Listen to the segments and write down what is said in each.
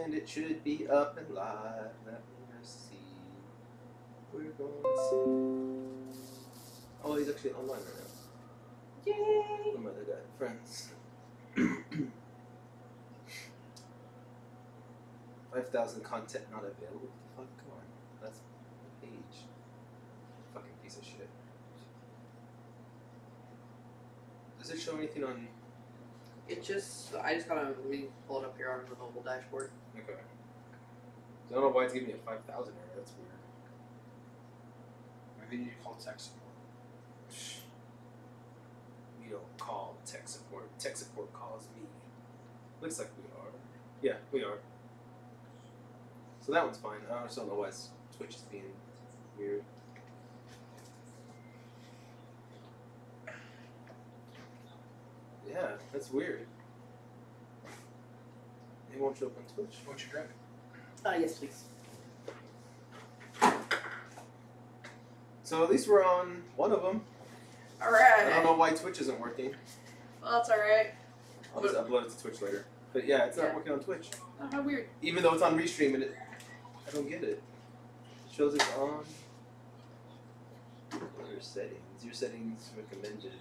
and it should be up and live. Let me see. We're going to see. Oh, he's actually online right now. Yay! My other guy, friends. 5,000 content not available. What the fuck? Come on. That's a page. Fucking piece of shit. Does it show anything on... I just gotta, let me pull it up here on the mobile dashboard. Okay. I don't know why it's giving me a 5,000 error. That's weird. Maybe you need to call tech support. We don't call tech support. Tech support calls me. Looks like we are. Yeah, we are. So that one's fine. I just don't know why Twitch is being weird. Yeah, that's weird. It won't show up on Twitch. What you grabbing? Yes, please. So at least we're on one of them. Alright. I don't know why Twitch isn't working. Well, that's alright. I'll just upload it to Twitch later. But yeah, it's not working on Twitch. Oh, how weird. Even though it's on Restream and I don't get it. It shows it's on. Your settings. Your settings recommended.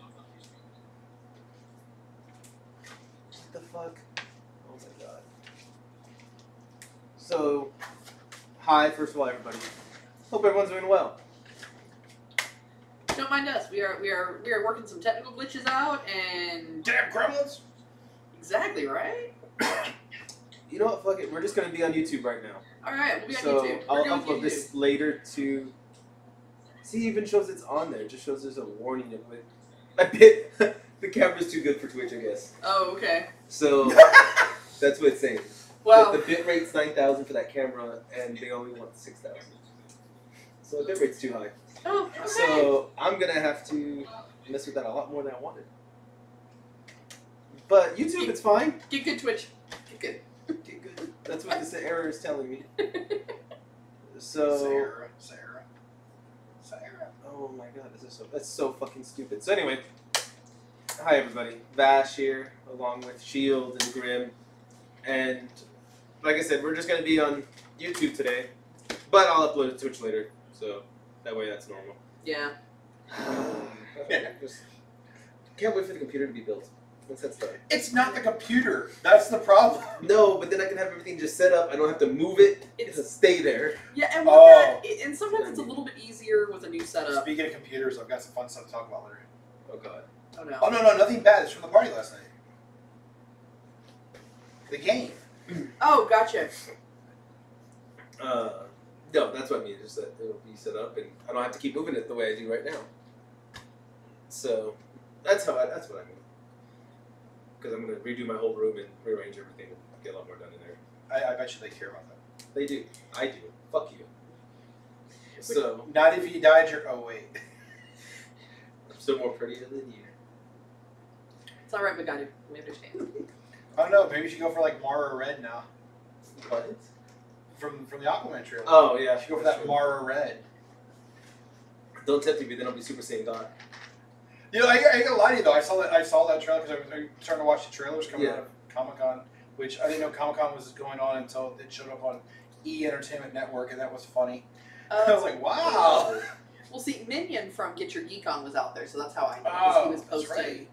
What the fuck? Oh my god. So, hi, first of all, everybody. Hope everyone's doing well. Don't mind us. We are working some technical glitches out and Damn gremlins! exactly right. You know what? Fuck it. We're just gonna be on YouTube right now. All right, we'll be on So YouTube. I'll We're doing upload YouTube. this later to. See, it even shows it's on there. It just shows there's a warning of it. I bet the camera's too good for Twitch, I guess. Oh, okay. So that's what it's saying. Well, The bit rate's 9,000 for that camera, and they only want 6,000. So the bit rate's too high. oh, okay. So I'm gonna have to mess with that a lot more than I wanted. But YouTube, it's fine. Get good, Twitch. Get good. Get good. That's what this error is telling me. So. Sarah. Oh my god, that's so fucking stupid. So anyway, hi everybody. Vash here, along with Shield and Grim, and like I said, we're just gonna be on YouTube today, but I'll upload it to Twitch later, so that way that's normal. Yeah. Just can't wait for the computer to be built. Once that's done. It's not the computer. That's the problem. No, but then I can have everything just set up. I don't have to move it. It'll stay there. Yeah, and and sometimes it's a little bit easier with a new setup. Speaking of computers, I've got some fun stuff to talk about later. Oh god. Oh no. Oh no, nothing bad. It's from the party last night. The game. Oh, gotcha. No, that's what I mean. Just that it'll be set up, and I don't have to keep moving it the way I do right now. So that's what I mean. Because I'm gonna redo my whole room and rearrange everything and get a lot more done in there. I bet you they care about that. They do. I do. Fuck you. So Not if you dyed your. Oh wait. I'm still more prettier than you. It's alright, we got it. We understand. I don't know. Maybe you should go for like Mara Red now. What? From the Aquaman trailer. Oh yeah. You should go for that Mara Red. Don't tempt me, then I'll be Super Saiyan God. You know, I ain't gonna lie to you though. I saw that trailer because I was starting to watch the trailers coming out of Comic-Con, which I didn't know Comic-Con was going on until it showed up on E! Entertainment Network, and that was funny. I was like, wow. Well, see, Minion from Get Your Geek On was out there, so that's how I know. Because he was posting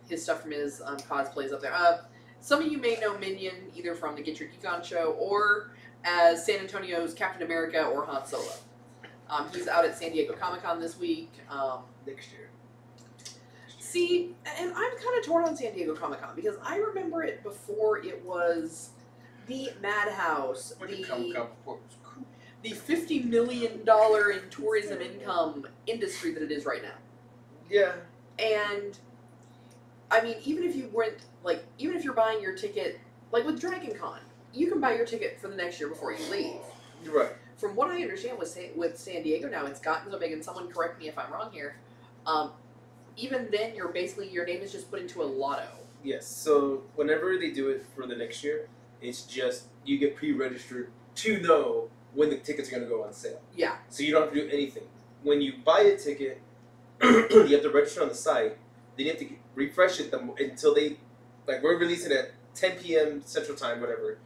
his stuff from his cosplays up there. Some of you may know Minion either from the Get Your Geek On show or as San Antonio's Captain America or Han Solo. He's out at San Diego Comic-Con this week. Next year. See, and I'm kind of torn on San Diego Comic-Con because I remember it before it was the Madhouse, the $50 million in tourism income industry that it is right now. Yeah. And, I mean, even if you're buying your ticket, like with Dragon Con, you can buy your ticket for the next year before you leave. Right. From what I understand with San Diego now, it's gotten so big, and someone correct me if I'm wrong here, even then, your name is just put into a lotto. Yes. So whenever they do it for the next year, it's just you get pre-registered to know when the tickets are going to go on sale. Yeah. So you don't have to do anything. When you buy a ticket, you have to register on the site. Then you have to refresh it until they, like, we're releasing at 10 p.m. Central Time, whatever.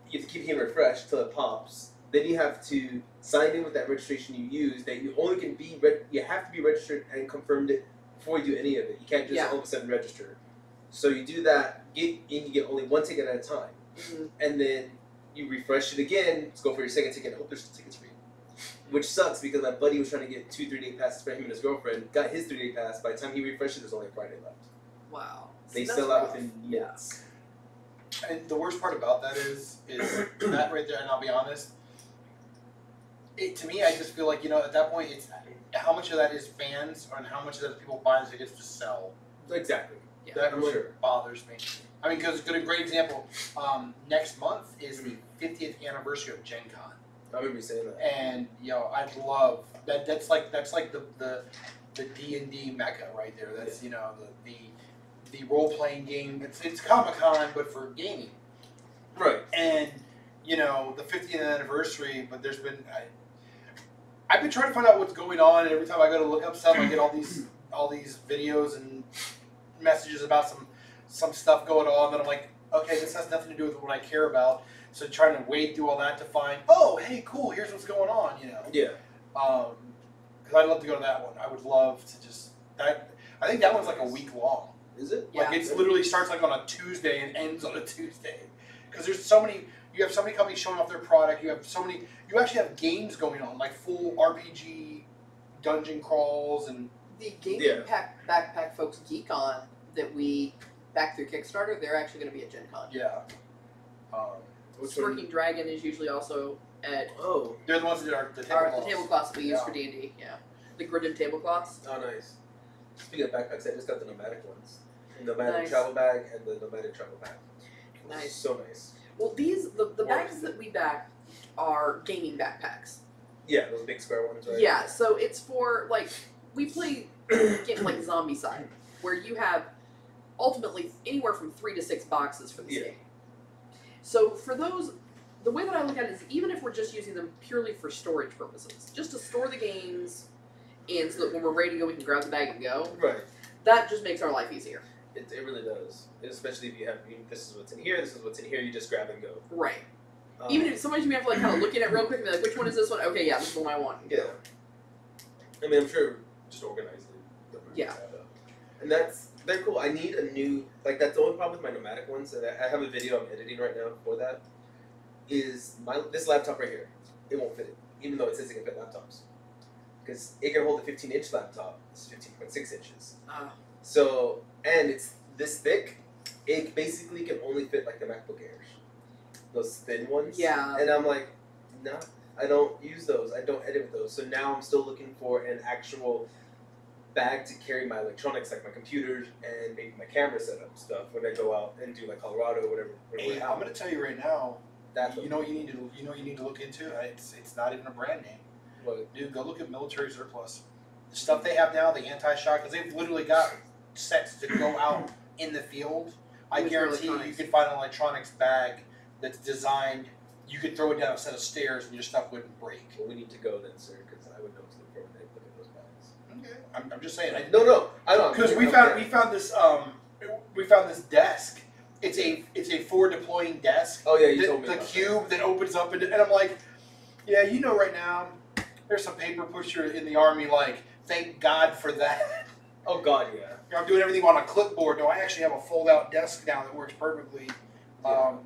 you have to keep hitting refresh till it pops. Then you have to sign in with that registration you use. That you only can be you have to be registered and confirmed it before you do any of it. You can't just all of a sudden register. So you do that. You can get only one ticket at a time, and then you refresh it again. Let's go for your second ticket. I hope there's tickets for you. Which sucks because my buddy was trying to get 2 3-day passes for him and his girlfriend. Got his 3-day pass. By the time he refreshed it, there's only a Friday left. Wow. They sell out within minutes. And the worst part about that is that right there. And I'll be honest. To me, I just feel like, at that point, it's how much of that is fans and how much of that is people buying tickets to sell. Exactly. Yeah, that really bothers me. I mean, because a great example, next month is the 50th anniversary of Gen Con. I remember you saying that. And I'd love that. That's like the D&D mecca right there. That's the role playing game. It's Comic-Con but for gaming. Right. And the 50th anniversary, but there's been I've been trying to find out what's going on, and every time I go to look up stuff, I get all these videos and messages about some stuff going on that I'm like, okay, this has nothing to do with what I care about. So trying to wade through all that to find, oh, hey, cool, here's what's going on, Yeah. Because I'd love to go to that one. I would love to just that. I think that one's like a week long. Is it? Like it's literally starts like on a Tuesday and ends on a Tuesday. Because there's so many. You have so many companies showing off their product. You have so many. You actually have games going on, like full RPG dungeon crawls and the gaming backpack folks Geek On that we back through Kickstarter. They're actually going to be at Gen Con. Yeah. Smirking Dragon is usually also at. Oh, they're the ones that are the tablecloths that we use for D&D. Yeah, the gridded tablecloths. Oh, nice. Speaking of backpacks, I just got the nomadic ones, the nomadic travel bag and the nomadic travel bag. Nice, so nice. Well, the bags that we back are gaming backpacks. Yeah, those big square ones, right? Yeah, so it's for we play games like Zombicide, where you have ultimately anywhere from 3 to 6 boxes for this game. So for those, the way that I look at it is even if we're just using them purely for storage purposes, just to store the games, and so that when we're ready to go, we can grab the bag and go. Right. That just makes our life easier. It really does. Especially if you have, this is what's in here, this is what's in here, you just grab and go. Right. Even if sometimes you may have to kind of look at it real quick and be like, which one is this one? Okay, yeah, this is the one I want. Yeah. I mean, I'm sure just organize it. Yeah. And they're cool. I need a new, that's the only problem with my nomadic ones, and I have a video I'm editing right now for that, is this laptop right here. It won't fit it, even though it says it can fit laptops. Because it can hold a 15-inch laptop. It's 15.6 inches. So, and it's this thick, it basically can only fit the MacBook Airs. Those thin ones. Yeah. And I'm like, nah, I don't use those. I don't edit with those. So now I'm still looking for an actual bag to carry my electronics, like my computers and maybe my camera setup stuff when I go out and do Colorado or whatever. Hey, I'm going to tell you right now. You know you need to look into. It's not even a brand name. What? Dude, go look at military surplus. The stuff they have now, the anti-shock, because they've literally got sets to go out in the field. I guarantee you could find an electronics bag that's designed. You could throw it down a set of stairs and your stuff wouldn't break. Well, we need to go then, sir, because I would know to look for when they look at those bags. Okay. I'm just saying. No, I don't. Because we found this desk. It's a forward deploying desk. Oh yeah, you told me. The cube that opens up and I'm like, yeah, right now, there's some paper pusher in the Army. Thank God for that. Oh God, yeah. I'm doing everything on a clipboard. No, I actually have a fold-out desk now that works perfectly. And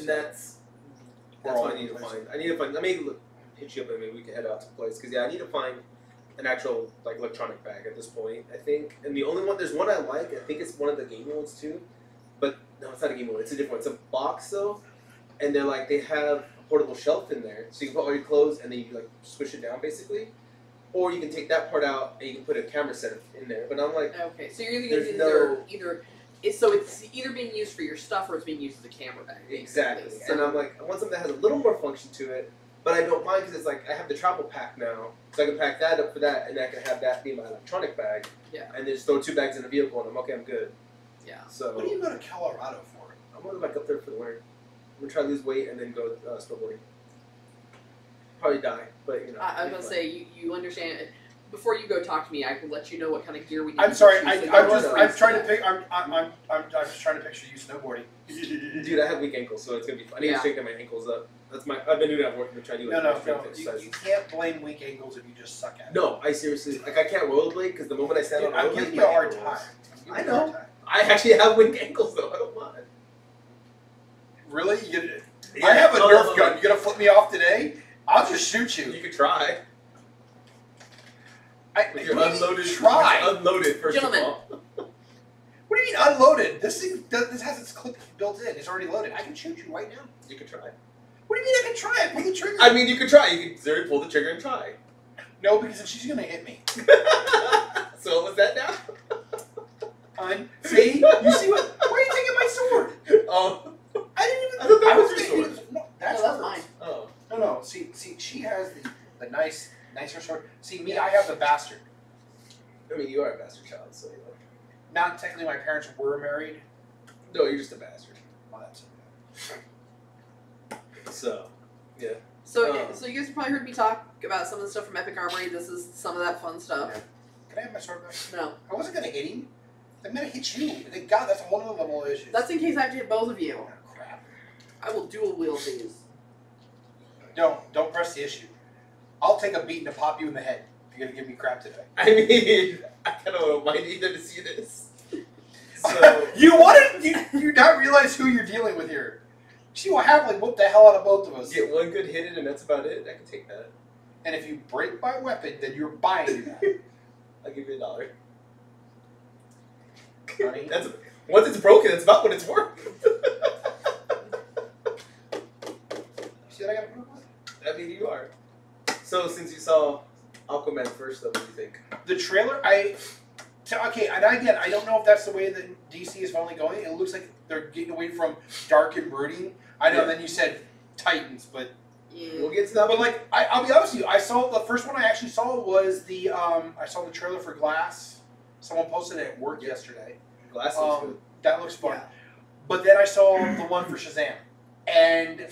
that's what I need to find. Let me hit you up and maybe we can head out to the place. Because I need to find an actual electronic bag at this point, I think. And there's one I like. I think it's one of the gaming ones too. But no, it's not a gaming one. It's a different one. It's a box though. And they have a portable shelf in there. So you can put all your clothes and then you squish it down basically. Or you can take that part out and you can put a camera setup in there. But I'm like, okay, so you're it's either being used for your stuff or it's being used as a camera bag. Exactly. So, and I'm like, I want something that has a little more function to it, but I don't mind because it's I have the travel pack now, so I can pack that up for that, and I can have that be my electronic bag. Yeah. And then just throw 2 bags in the vehicle, and I'm good. Yeah. So. What do you go to Colorado for? I'm going to up there for the winter. I'm gonna try to lose weight and then go snowboarding. Probably die, but I was gonna say you understand. before you go talk to me, I will let you know what kind of gear we need. I'm sorry. to I'm just trying to picture you snowboarding. Dude, I have weak ankles, so it's gonna be fun. I need to straighten my ankles up. I've been doing that work to try to do No. You can't blame weak ankles if you just suck at it. No, I seriously I can't rollerblade because the moment I stand on rollerblade, I'm giving you a hard time. I know. I actually have weak ankles though. I don't mind. Really? I have a Nerf gun. You gonna flip me off today? I'll just shoot you. You could try. You're unloaded. Try. Unloaded, first Gentlemen. of all. What do you mean unloaded? This has its clip built in. It's already loaded. I can shoot you right now. You could try. What do you mean I can try? I pull the trigger. I mean, you could try. You could literally pull the trigger and try. No, because then she's gonna hit me. So what was that now? See? You see what? Why are you taking my sword? Oh. I didn't even. I thought that was your sword. No, that's mine. Oh. No. See, she has the nicer sword. See, me, I have the bastard. I mean, you are a bastard child, so you know. Not technically, my parents were married. No, you're just a bastard. Oh, that's So, yeah. So you guys have probably heard me talk about some of the stuff from Epic Armory. This is some of that fun stuff. Yeah. Can I have my sword back? No. I wasn't gonna hit him. I'm gonna hit you. God, that's a whole other level of issues. That's in case I have to hit both of you. Oh, crap. I will dual wield these. Don't press the issue. I'll take a beating to pop you in the head. If you're gonna give me crap today. I mean, I kind of don't mind either to see this. So you not realize who you're dealing with here. She will happily whoop the hell out of both of us. get one good hit in, and that's about it. I can take that. And if you break my weapon, then you're buying that. I'll give you $1. Honey. Once it's broken, it's about what it's worth. See what I gotta put up with? I mean, you are. So, since you saw Aquaman first, though, what do you think? The trailer, okay, and again, I don't know if that's the way that DC is finally going. It looks like they're getting away from dark and brooding. I know. Yeah. Then you said Titans, but We'll get to that. but like I'll be honest with you, I saw the first one I actually saw was the I saw the trailer for Glass. Someone posted it at work yesterday. Glass looks good. That looks fun. Yeah. But then I saw the one for Shazam, and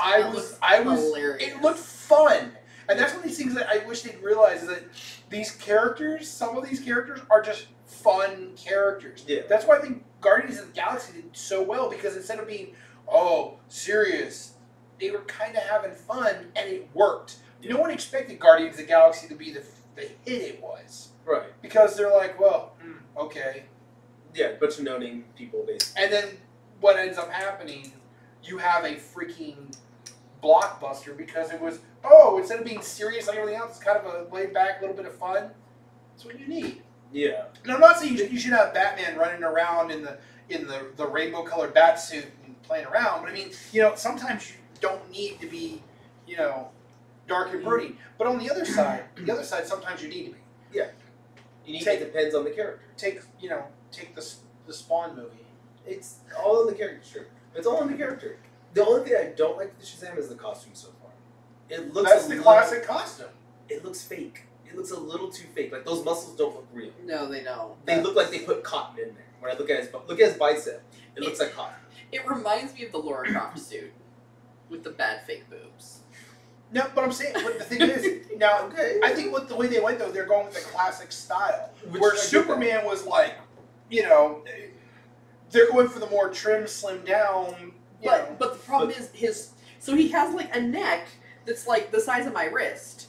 I was hilarious. it looked fun. And that's one of these things that I wish they'd realize is that these characters, some of these characters are just fun characters. Yeah. That's why I think Guardians of the Galaxy did so well, because instead of being, serious, they were kind of having fun, and it worked. No one expected Guardians of the Galaxy to be the hit it was. Right. Because they're like, well, okay. Yeah, a bunch of no-name people, basically. And then what ends up happening, you have a freaking blockbuster because it was, instead of being serious like everything else, it's kind of a laid back, little bit of fun. That's what you need. Yeah. And I'm not saying you should have Batman running around in the rainbow colored bat suit and playing around, but I mean, sometimes you don't need to be, dark and brooding. But on the other side, sometimes you need to be. Yeah. It depends on the character. Take the Spawn movie. It's all in the character. Sure. It's all in the character. The only thing I don't like with the Shazam is the costume so far. It looks That's the classic costume. It looks fake. It looks a little too fake. Like those muscles don't look real. No, they don't. They look like they put cotton in there. When I look at his bicep, it looks like cotton. It reminds me of the Laura Croft suit with the bad fake boobs. No, but I'm saying, but the thing is, now, Okay. I think the way they went though, they're going with the classic style, Which where I get Superman was like, they're going for the more trim, slim down. But the problem is so he has like a neck that's like the size of my wrist,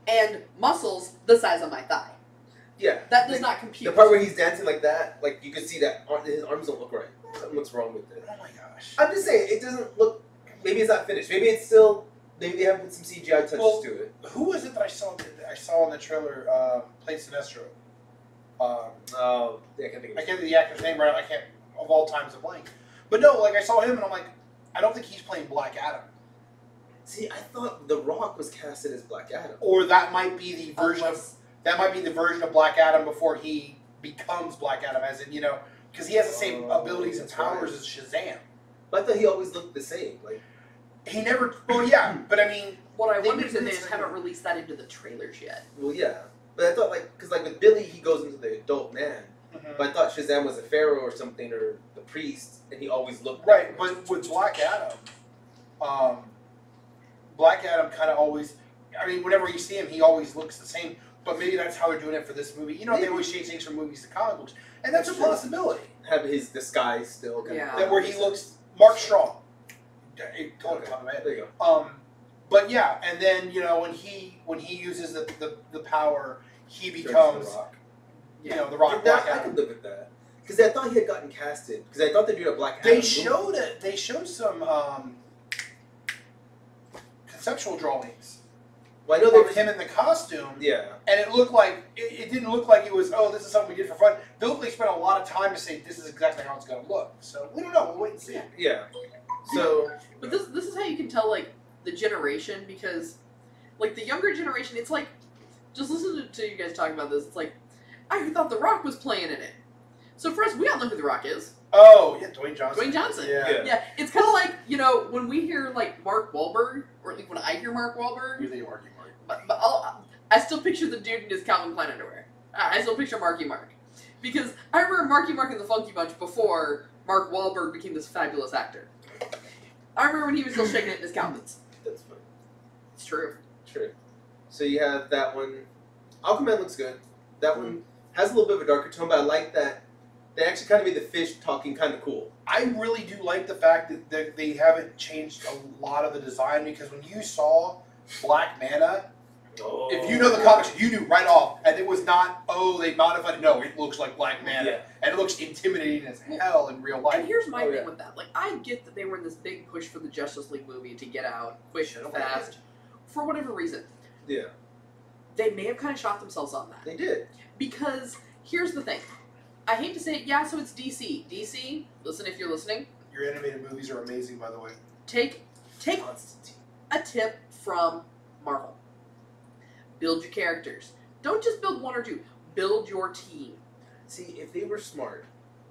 and muscles the size of my thigh. Yeah. That does not compute. The part where he's dancing like that, like you can see that his arms don't look right. Something looks wrong with it. Oh my gosh. I'm just saying, it doesn't look. Maybe it's not finished. Maybe it's still. Maybe they haven't put some CGI touches to it. Who was it that I saw in the trailer? Played Sinestro. Yeah, I can't think of I it. can't think of the actor's name right. I can't of all times a blank. But no, like I saw him and I'm like, I don't think he's playing Black Adam. See, I thought The Rock was casted as Black Adam. Or that might be the version of Black Adam before he becomes Black Adam, as in because he has the same abilities and powers as Shazam. But I thought he always looked the same. Like he never. Well, yeah, but I mean, what I they wonder is that they released just it. haven't released that into the trailers yet. well, yeah. But I thought because with Billy he goes into the adult man. Mhm. But I thought Shazam was a pharaoh or something or the priest, and he always looked Right, that way. but with Black Adam kind of always I mean, whenever you see him, he always looks the same. But maybe that's how they're doing it for this movie. You know, they always change things from movies to comic books, and that's a possibility. Have his disguise still. That where he looks Mark Strong. There you go. But yeah, and then when he uses the power, he becomes the Rock. I could live with that because I thought he had gotten casted because I thought they'd do a Black Adam. They showed some conceptual drawings. Well, I know of him in the costume. Yeah. And it looked like it didn't look like it was. Oh, this is something we did for fun. They looked like they spent a lot of time to say this is exactly how it's going to look. So we don't know. We'll wait and see. Yeah. So. But this is how you can tell the generation, because the younger generation, it's like, just listen to you guys talking about this. It's like, I thought The Rock was playing in it. So for us, we all know who The Rock is. Oh yeah, Dwayne Johnson. Dwayne Johnson. Yeah. It's kind of like when we hear Mark Wahlberg, or at least when I hear Mark Wahlberg. You think Marky Mark? But I still picture the dude in his Calvin Klein underwear. I still picture Marky Mark. Because I remember Marky Mark in the Funky Bunch before Mark Wahlberg became this fabulous actor. I remember when he was still shaking it in his countenance. That's funny. It's true. True. So you have that one. Aquaman looks good. That one has a little bit of a darker tone, but I like that they actually kind of made the fish talking kind of cool. I really do like the fact that they haven't changed a lot of the design, because when you saw Black Manta, if you know the comics, you knew right off, and it was not, they modified it. No, it looks like Black Manta, and it looks intimidating as hell in real life. And here's my thing with that. I get that they were in this big push for the Justice League movie to get out quick and fast, for whatever reason. Yeah. They may have kind of shot themselves on that. They did. Because, here's the thing. I hate to say it, so it's DC. DC, listen if you're listening. Your animated movies are amazing, by the way. Take a tip from Marvel. Build your characters. Don't just build one or two. Build your team. See, if they were smart,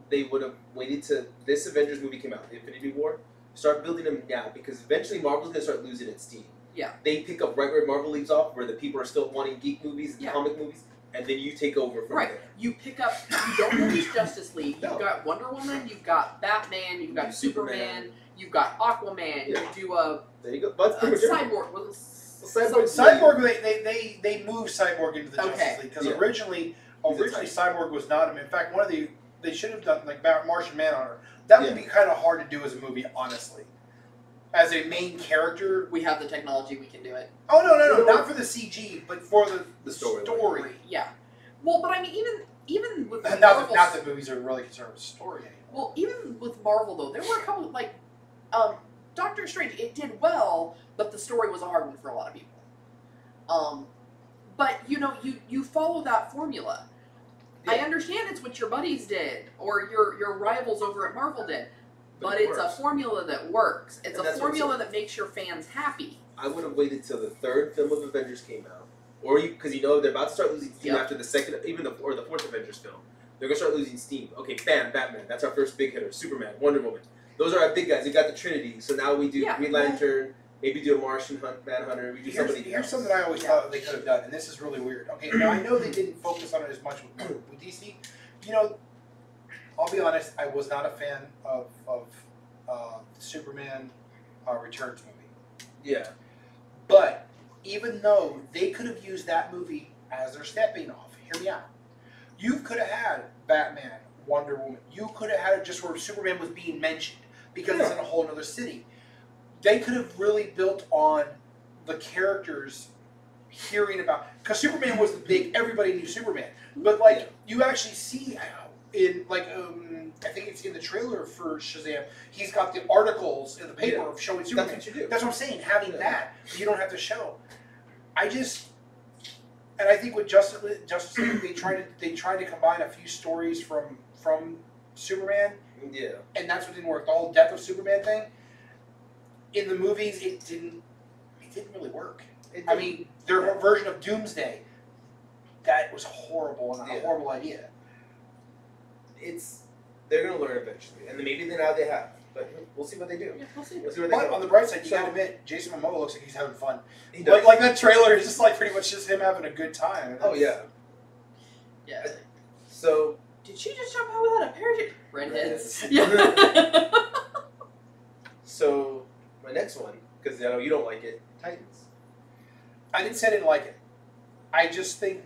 they would have waited till this Avengers movie came out, Infinity War, start building them now, because eventually Marvel's going to start losing its steam. Yeah. They pick up right where Marvel leaves off, where the people are still wanting geek movies and comic movies, and then you take over from there. You pick up, you don't release Justice League, you've got Wonder Woman, you've got Batman, you've got Superman, you've got Aquaman, you do there you go. But Cyborg. Cyborg, they moved Cyborg into the Justice League, because originally Cyborg was not. In fact, they should have done Martian Manhunter. That would be kind of hard to do as a movie, honestly. As a main character, we have the technology; we can do it. Oh no, not for the CG, but for the story. Yeah. Well, but I mean, even with not that movies are really concerned with story anymore. Well, even with Marvel though, there were a couple Doctor Strange. It did well, but the story was a hard one for a lot of people. But you follow that formula. Yeah. I understand it's what your buddies did or your rivals over at Marvel did. But it's a formula that works. It's a formula that makes your fans happy. I would have waited till the third film of Avengers came out, because they're about to start losing steam after the second, the fourth Avengers film. They're gonna start losing steam. Okay, bam, Batman. That's our first big hitter. Superman, Wonder Woman. Those are our big guys. We got the Trinity. So now we do Green Lantern. Maybe do a Martian Manhunter. We do somebody else. Here's something I always thought they could have done, and this is really weird. Okay, now I know they didn't focus on it as much with DC. I'll be honest, I was not a fan of Superman Returns movie. Yeah. But even though they could have used that movie as their stepping off, hear me out. You could have had Batman, Wonder Woman. You could have had it just where Superman was being mentioned because it's in a whole other city. They could have really built on the characters hearing about, because Superman was the big, everybody knew Superman. But you actually see in I think it's in the trailer for Shazam, he's got the articles in the paper of showing Superman. That's what you do. That's what I'm saying. Having that, you don't have to show. I think with Justice League, they tried to combine a few stories from Superman. Yeah. And that's what didn't work. The whole Death of Superman thing. In the movies, it didn't really work. I mean, their version of Doomsday, that was horrible and a horrible idea. They're going to learn eventually, and maybe now they have, but we'll see what they do. Yeah, we'll see. What they but go. On the bright side, you got to admit, Jason Momoa looks like he's having fun. He does. Like that trailer is just pretty much just him having a good time. Oh yeah. Yeah. So. Did she just jump out without a parachute? Redheads. Yeah. So my next one, because I know you don't like it, Titans. I didn't say I didn't like it. I just think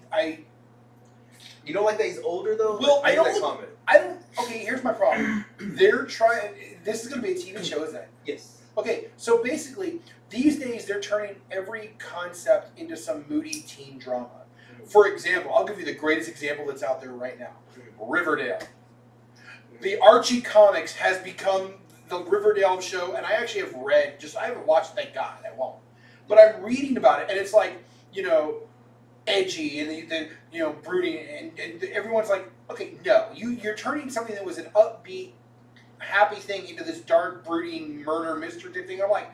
You don't like that he's older though? Well, I don't. Okay, here's my problem. They're trying. This is going to be a TV show, isn't it? Yes. Okay, so basically, these days they're turning every concept into some moody teen drama. For example, I'll give you the greatest example that's out there right now: Riverdale. The Archie comics has become the Riverdale show, and I actually have read. I haven't watched. Thank God, I won't. But I'm reading about it, and it's like, edgy and the brooding, and everyone's like, okay, no, you're turning something that was an upbeat, happy thing into this dark, brooding murder mystery thing. I'm like,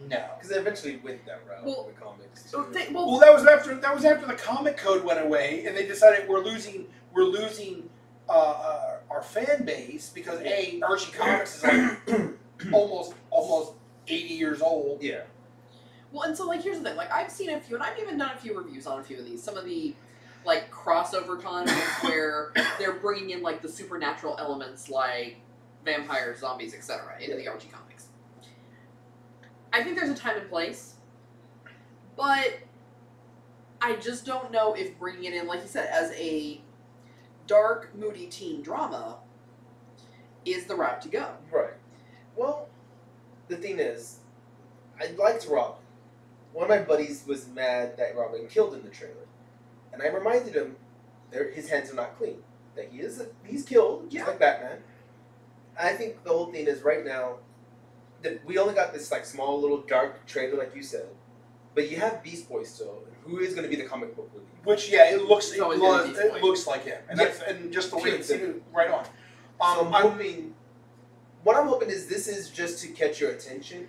no, because they eventually went that route in the comics. Well, that was after the comic code went away, and they decided we're losing our fan base because Archie Comics is like almost 80 years old. Yeah. Well, and so, here's the thing. I've seen a few, and I've even done a few reviews on a few of these. Some of the, crossover comics where they're bringing in, the supernatural elements, like vampires, zombies, etc., into the Archie comics. I think there's a time and place, but I just don't know if bringing it in, like you said, as a dark, moody teen drama is the route to go. Right. Well, the thing is, I liked Robin. One of my buddies was mad that Robin killed in the trailer. And I reminded him that his hands are not clean. That he's killed, just like Batman. I think the whole thing is right now, that we only got this small little dark trailer like you said. But you have Beast Boy still, who is going to be the comic book lead. Which, it looks like him. And and just the way it's right on. So what I'm hoping is this is just to catch your attention.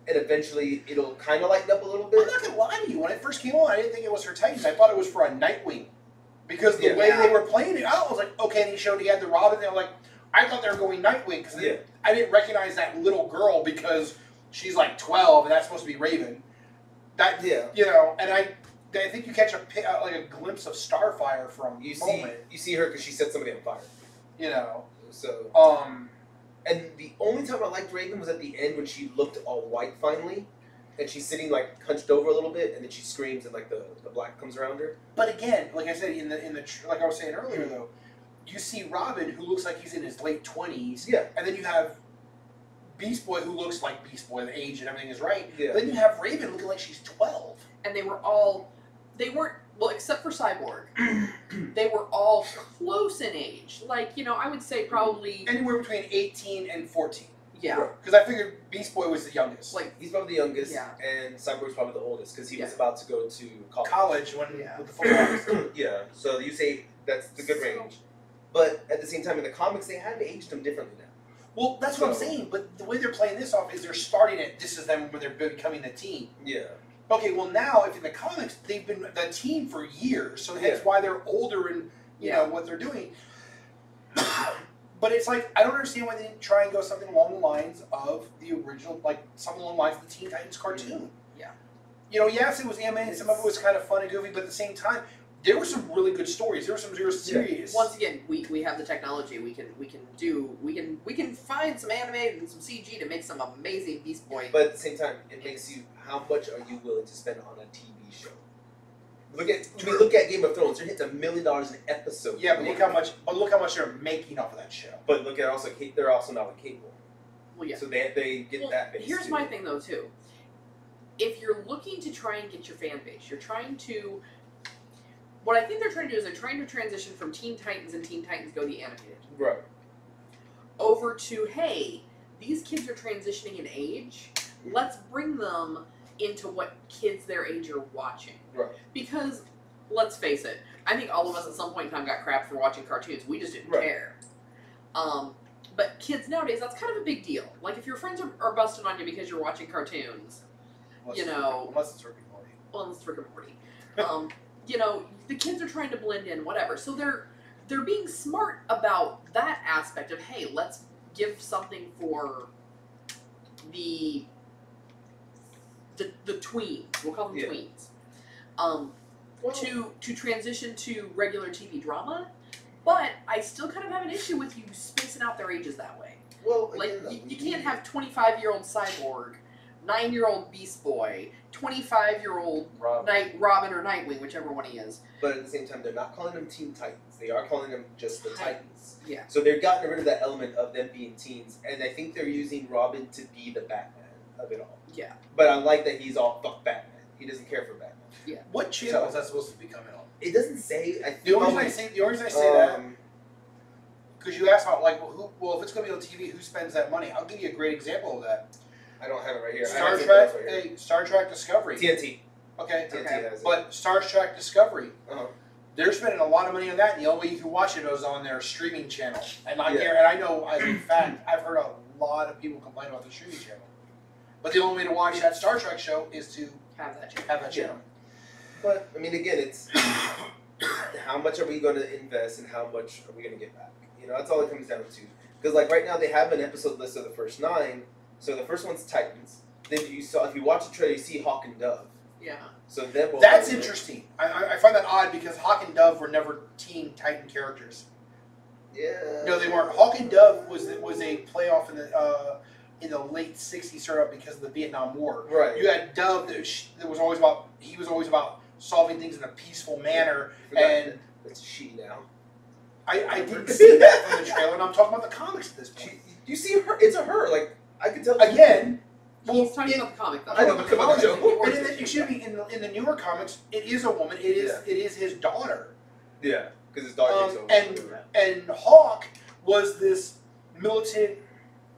And eventually, it'll kind of lighten up a little bit. I'm not going to lie to you. When it first came on, I didn't think it was for Titans. I thought it was for a Nightwing. Because the way they were playing it, I was like, okay, and he had the Robin. And I'm like, I thought they were going Nightwing. Because I didn't recognize that little girl because she's 12, and that's supposed to be Raven. And I think you catch a glimpse of Starfire from you see her because she set somebody on fire. So, and the only time I liked Raven was at the end when she looked all white finally, and she's sitting hunched over a little bit, and then she screams and the black comes around her. But again, like I said in the like I was saying earlier though, you see Robin who looks like he's in his late 20s. Yeah. And then you have Beast Boy who looks like Beast Boy, the age and everything is right. Yeah. Then you have Raven looking like she's 12. And they weren't, well, except for Cyborg, they were all close in age. I would say probably anywhere between 18 and 14. Yeah. Because I figured Beast Boy was the youngest. He's probably the youngest, and Cyborg's probably the oldest because he was about to go to college. With the football. Yeah, so you say that's the good range. But at the same time, in the comics, they have aged them differently now. Well, that's what I'm saying, but the way they're playing this off is they're starting it, this is them when they're becoming the teen. Yeah. Okay, well now, if in the comics, they've been the team for years, so that's why they're older and, what they're doing. But it's I don't understand why they didn't try and go something along the lines of the original, something along the lines of the Teen Titans cartoon. Yeah. Yes, it was animated, some of it was kind of fun and goofy, but at the same time, there were some really good stories. There were some real serious. Once again, we have the technology. We can find some animated and some CG to make some amazing Beast Boy. But at the same time, it makes you, how much are you willing to spend on a TV show? Look at Game of Thrones. They're hitting $1 million an episode. Yeah, but look how much they're making off of that show. But look at they're also now with cable. Well, yeah. So they get that base. Here's my thing though too. If you're looking to try and get your fan base, you're trying to. What I think they're trying to do is they're trying to transition from Teen Titans and Teen Titans Go the animated. Right. Over to, hey, these kids are transitioning in age. Let's bring them into what kids their age are watching. Right. Because, let's face it, I think all of us at some point in time got crap for watching cartoons. We just didn't care. But kids nowadays, that's kind of a big deal. If your friends are busting on you because you're watching cartoons, Unless it's Rick and Morty. Well, unless it's Rick and Morty. The kids are trying to blend in, whatever. So they're being smart about that aspect of, hey, let's give something for the tweens. We'll call them tweens. To transition to regular TV drama, but I still kind of have an issue with you spacing out their ages that way. Well, you can't have 25-year-old Cyborg 9-year-old Beast Boy, 25-year-old Robin or Nightwing, whichever one he is. But at the same time, they're not calling them Teen Titans. They are calling them just the Titans. Yeah. So they've gotten rid of that element of them being teens, and I think they're using Robin to be the Batman of it all. Yeah. But I like that he's all fuck Batman. He doesn't care for Batman. Yeah. What channel is that supposed to be coming on? It doesn't say. The only reason I say that, because you asked about like, well, if it's going to be on TV, who spends that money? I'll give you a great example of that. I don't have it right here. Star Trek Discovery. TNT. Okay. TNT has it. But Star Trek Discovery. Uh-huh. They're spending a lot of money on that, and the only way you can watch it is on their streaming channel. And I know, as a fact, I've heard a lot of people complain about the streaming channel. But the only way to watch that Star Trek show is to have that channel. But, I mean, again, it's how much are we going to invest and how much are we going to get back? You know, that's all it comes down to. Because, like, right now they have an episode list of the first 9. So the first one's Titans. Then if you watch the trailer, you see Hawk and Dove. Yeah. So then that's interesting. I find that odd because Hawk and Dove were never Teen Titan characters. Yeah. No, they weren't. Hawk and Dove was a playoff in the late '60s, started up because of the Vietnam War. Right. You had Dove that was always about solving things in a peaceful manner, and it's she now. I didn't see that from the trailer, and I'm talking about the comics at this point. You see her? It's a her. Like I could tell again. He's talking about the comic, though. I know, but come on, Joe. Excuse me. In the newer comics, it is a woman. It is his daughter. Yeah, because his daughter takes over. And Hawk was this militant,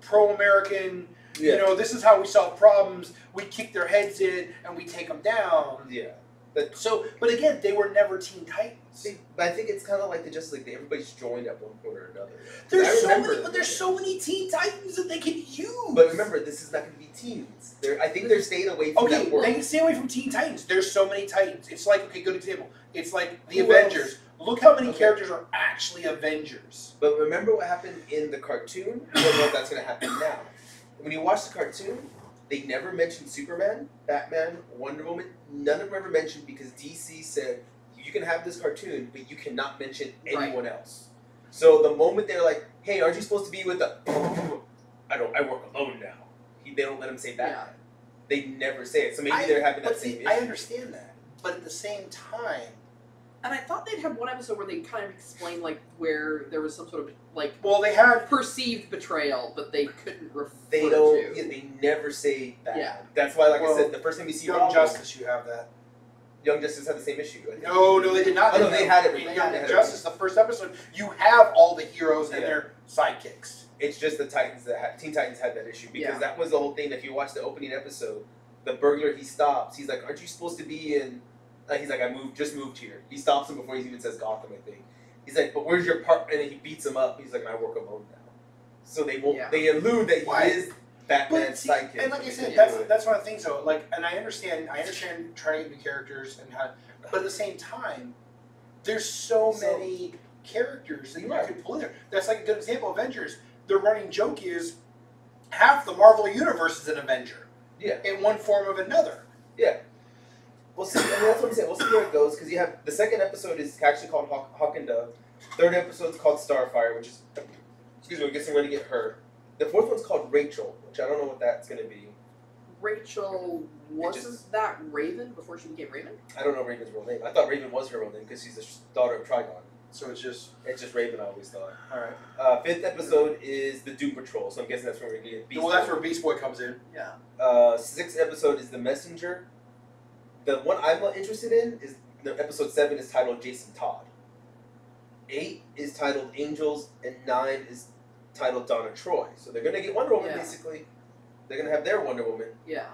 pro-American. Yeah. You know, this is how we solve problems. We kick their heads in and we take them down. Yeah. But again, they were never Teen Titans. But I think it's kind of like everybody's joined at one point or another. There's so many Teen Titans that they can use. But remember, this is not going to be teens. I think they're staying away from that world. They can stay away from Teen Titans. There's so many Titans. It's like, good example. It's like the Avengers. Else? Look how many characters are actually Avengers. But remember what happened in the cartoon? I don't know if that's going to happen now. When you watch the cartoon, they never mentioned Superman, Batman, Wonder Woman. None of them ever mentioned because DC said, you can have this cartoon, but you cannot mention anyone else. So the moment they're like, hey, aren't you supposed to be with the... I work alone now. They don't let him say Batman. Yeah. They never say it. So maybe they're having that same issue. I understand that. But at the same time... And I thought they'd have one episode where they kind of explained, like, where there was some sort of, like... Well, they had... perceived betrayal, but they couldn't refer to. Yeah, they never say that. Yeah. That's why, I said, the first time you see Young Justice, you have that. Young Justice had the same issue. No, they did not. Oh, no, they had it. Young Justice, the first episode, you have all the heroes and their sidekicks. It's just the Titans Teen Titans had that issue because that was the whole thing. If you watch the opening episode, the burglar, he stops. He's like, aren't you supposed to be in... he's like, just moved here. He stops him before he even says Gotham, I think. He's like, but where's your part? And then he beats him up. He's like, I work alone now. So they won't. Yeah. They allude that he is Batman's sidekick. And like I said, that's one of the things though. Like, and I understand trying to get new characters and how, but at the same time, there's so many characters that you could pull in there. That's like a good example. Avengers. The running joke is half the Marvel universe is an Avenger. Yeah. In one form or another. Yeah. We'll see. I mean, that's what I'm saying. We'll see where it goes because you have the second episode is actually called Hawk and Dove. Third episode is called Starfire, which is, excuse me, I guess I'm going to get her. The fourth one's called Rachel, which I don't know what that's going to be. Rachel wasn't that Raven before she became Raven? I don't know Raven's real name. I thought Raven was her real name because she's the daughter of Trigon. So it's just Raven. I always thought. All right. Fifth episode is the Doom Patrol. So I'm guessing that's where we're getting Beast Boy. That's where Beast Boy comes in. Yeah. Sixth episode is the Messenger. The one I'm interested in is the episode 7 is titled Jason Todd. 8 is titled Angels, and 9 is titled Donna Troy. So they're gonna get Wonder Woman basically. They're gonna have their Wonder Woman. Yeah.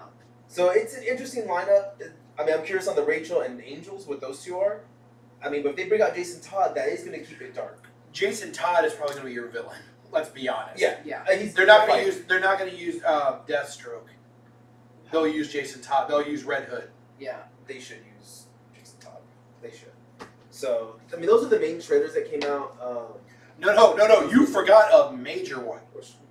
So it's an interesting lineup. I mean, I'm curious on the Rachel and Angels, what those two are. I mean, but if they bring out Jason Todd, that is gonna keep it dark. Jason Todd is probably gonna be your villain. Let's be honest. Yeah. They're not gonna use Deathstroke. They'll use Jason Todd. They'll use Red Hood. Yeah. They should use Jason Todd. They should. So, I mean, those are the main trailers that came out. No. You forgot a major one.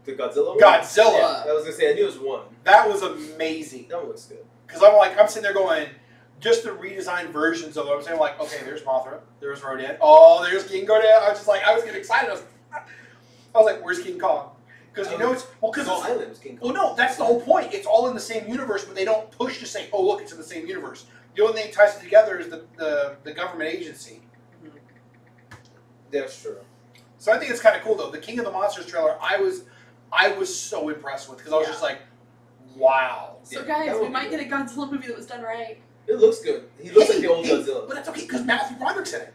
The Godzilla one? Godzilla. Yeah, I was going to say, I knew it was one. That was amazing. That one looks good. Because I'm sitting there going, just the redesigned versions of it. I'm saying, like, okay, there's Mothra. There's Rodan. Oh, there's King Ghidorah. I was getting excited. I was like, where's King Kong? Because you know it's because Skull Island was King Kong. Well, no, that's the whole point. It's all in the same universe, but they don't push to say, "Oh, look, it's in the same universe." The only thing that ties it together is the government agency. That's true. So I think it's kind of cool though. The King of the Monsters trailer, I was so impressed with because I was just like, wow. So guys, we might get a Godzilla movie that was done right. It looks good. He looks like the old Godzilla. But that's okay because Matthew Broderick's in it.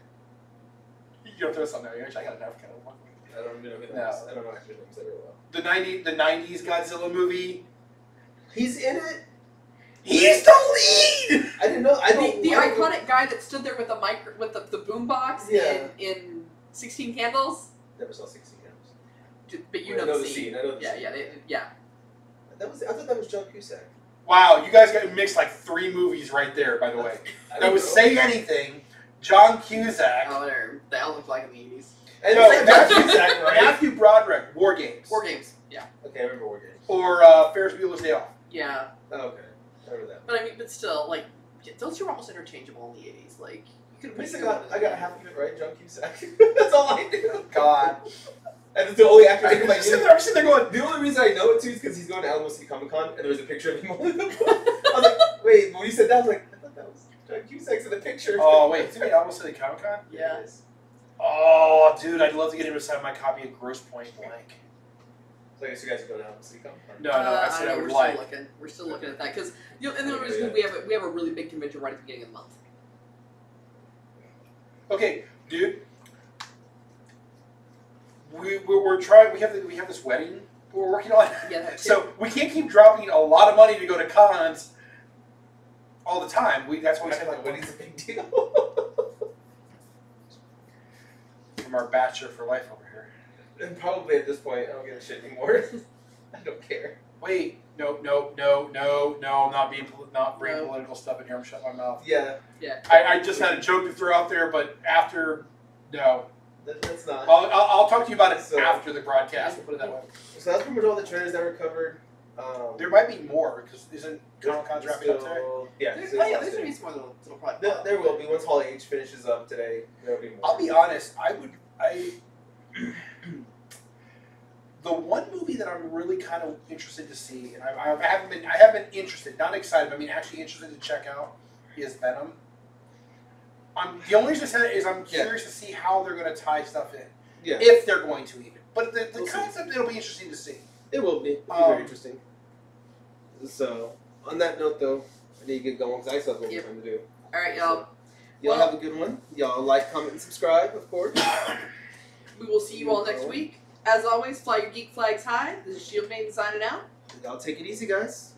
You don't throw something there. I got an African one. I don't even know who that is. I don't know actors' names very well. The 90s Godzilla movie. He's in it. He's the lead. I didn't know. The iconic guy that stood there with the boombox in 16 Candles. Never saw 16 Candles. But you know the scene. I know the scene. Yeah. I thought that was John Cusack. Wow, you guys got mixed like 3 movies right there. By the way, that was Say Anything, John Cusack. Oh, whatever. They all look like in the 80s. And no, Matthew Broderick, War Games. War Games, yeah. Okay, I remember War Games. Or Ferris Bueller's Day Off. Yeah. Oh, okay, I remember that. But I mean, but still, like, those two were almost interchangeable in the 80s. Like, you could. I got half of it right, John Cusack. That's all I do. God. And it's the only actor I can I'm sitting there going. The only reason I know it too is because he's going to Alamo City Comic Con and there was a picture of him on the book. I was like, wait, when you said that, I was like, I thought that was John Cusack's in the picture. Oh wait, is it Alamo City Comic Con? Yeah. Oh, dude, I'd love to get him to sign my copy of Grosse Point Blank. So I guess you guys are going to Alamo City Comic Con? No, I said I would like. We're still looking at that because and the reason we have a really big convention right at the beginning of the month. Okay, dude. We're trying. We have this wedding we're working on. Yeah, that too. So we can't keep dropping a lot of money to go to cons all the time. That's why we say like wedding's a big deal. From our Bachelor for Life over here. And probably at this point, I don't give a shit anymore. I don't care. Wait, no, not bringing political stuff in here. I'm shutting my mouth. Yeah. I just had a joke to throw out there, but after, no. That's not. I'll talk to you about it after the broadcast. We'll put it that way. So that's pretty much all the trailers that were covered. There might be more because isn't Comic-Con's wrapping up today? Yeah. There's going to be some more that'll probably. There will be once Hall H finishes up today. There'll be more. I'll be honest. The one movie that I'm really kind of interested to see, and I have been interested, not excited, but I mean actually interested to check out, is Venom. The only reason I said it is I'm curious to see how they're going to tie stuff in. Yeah. If they're going to even. But the We'll concept, it'll be interesting to see. It will be. It'll be very interesting. So, on that note, though, I need to get going because I still have one more time to do. All right, y'all. Y'all have a good one. Y'all like, comment, and subscribe, of course. We will see you all next week. As always, fly your geek flags high. This is Shield Maiden signing out. Y'all take it easy, guys.